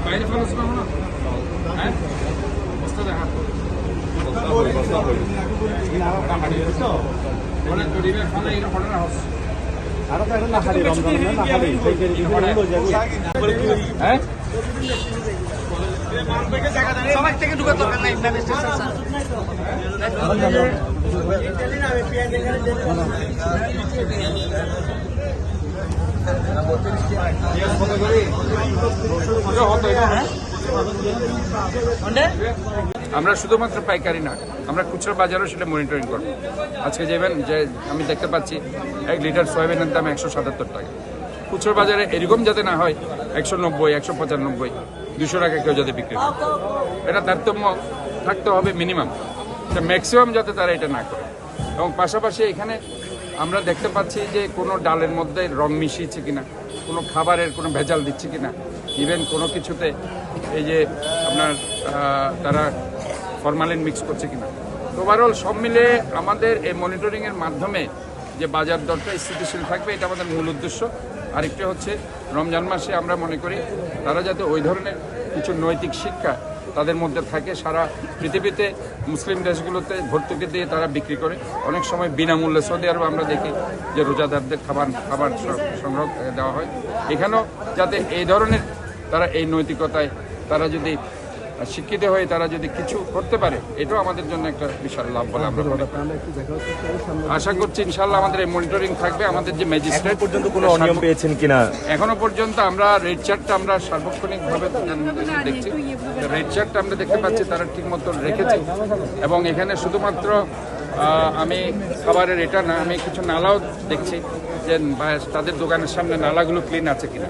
বাইরে ফেলো না হ্যাঁ বস্তা দেখা অনেক গরিবের খানা এর ঘটনা হচ্ছে আরো তো এখন না খালি রমজান না খালি হ্যাঁ সবাই থেকে ঢুকার দরকার নাই আমরা শুধুমাত্র পাইকারি না, আমরা খুচরা বাজারও সেটা মনিটরিং করবো। আজকে যাবেন যে আমি দেখতে পাচ্ছি 1 লিটার সয়াবিনের দাম 177 টাকা। খুচরা বাজারে এরকম যাতে না হয় 190, 195, 200 টাকা কেউ যাতে বিক্রি করে, এটা তারতম্য থাকতে হবে মিনিমাম, ম্যাক্সিমাম যাতে তারা এটা না করে। এবং পাশাপাশি এখানে আমরা দেখতে পাচ্ছি যে কোনো ডালের মধ্যে রং মিশিয়েছে কিনা, কোনো খাবারের কোনো ভেজাল দিচ্ছে কিনা, ইভেন কোনো কিছুতে এই যে আপনার তারা ফরমালিন মিক্স করছে কিনা। তো ওভারঅল সব মিলে আমাদের এই মনিটরিংয়ের মাধ্যমে যে বাজার দরটা স্থিতিশীল থাকবে, এটা আমাদের মূল উদ্দেশ্য। আরেকটি হচ্ছে রমজান মাসে আমরা মনে করি তারা যাতে ওই ধরনের কিছু নৈতিক শিক্ষা তাদের মধ্যে থাকে। সারা পৃথিবীতে মুসলিম দেশগুলোতে ভর্তুকি দিয়ে তারা বিক্রি করে, অনেক সময় বিনামূল্যে। সৌদি আরবে আমরা দেখি যে রোজাদারদের খাবার সংগ্রহ দেওয়া হয়। এখানেও যাতে এই ধরনের তারা এই নৈতিকতায় তারা যদি শিক্ষিত হয়ে তারা যদি কিছু করতে পারে, এটাও আমাদের জন্য একটা বিশাল লাভ বলে আমরা আশা করছি। ইনশাল্লাহ আমাদের এই মনিটরিং থাকবে। আমাদের যে ম্যাজিস্ট্রেট পর্যন্ত কোনো অনিয়ম পেয়েছেন কিনা? এখনো পর্যন্ত আমরা রেড চার্টটা আমরা সার্বক্ষণিকভাবে দেখছি। রেড চার্টটা আমরা দেখতে পাচ্ছি তারা ঠিক মতো রেখেছে। এবং এখানে শুধুমাত্র আমি খাবারের এটা না, আমি কিছু নালাও দেখছি যে তাদের দোকানের সামনে নালাগুলো ক্লিন আছে কিনা,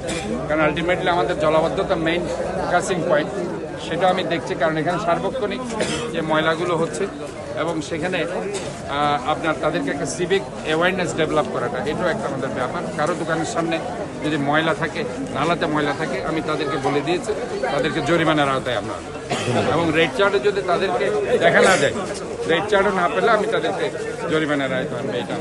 কারণ আলটিমেটলি আমাদের জলাবদ্ধতা মেইন ফোকাসিং পয়েন্ট, সেটা আমি দেখছি। কারণ এখানে সার্বক্ষণিক যে ময়লাগুলো হচ্ছে এবং সেখানে আপনার তাদেরকে একটা সিভিক অ্যাওয়ারনেস ডেভেলপ করাটা, এটাও একটা আমাদের ব্যাপার। কারো দোকানের সামনে যদি ময়লা থাকে, নালাতে ময়লা থাকে, আমি তাদেরকে বলে দিয়েছি, তাদেরকে জরিমানার আওতায় আমরা। এবং রেড চার্টে যদি তাদেরকে দেখা না যায়, রেড চার্টও না পেলে আমি তাদেরকে জরিমানার আওতায় আনবো, এটা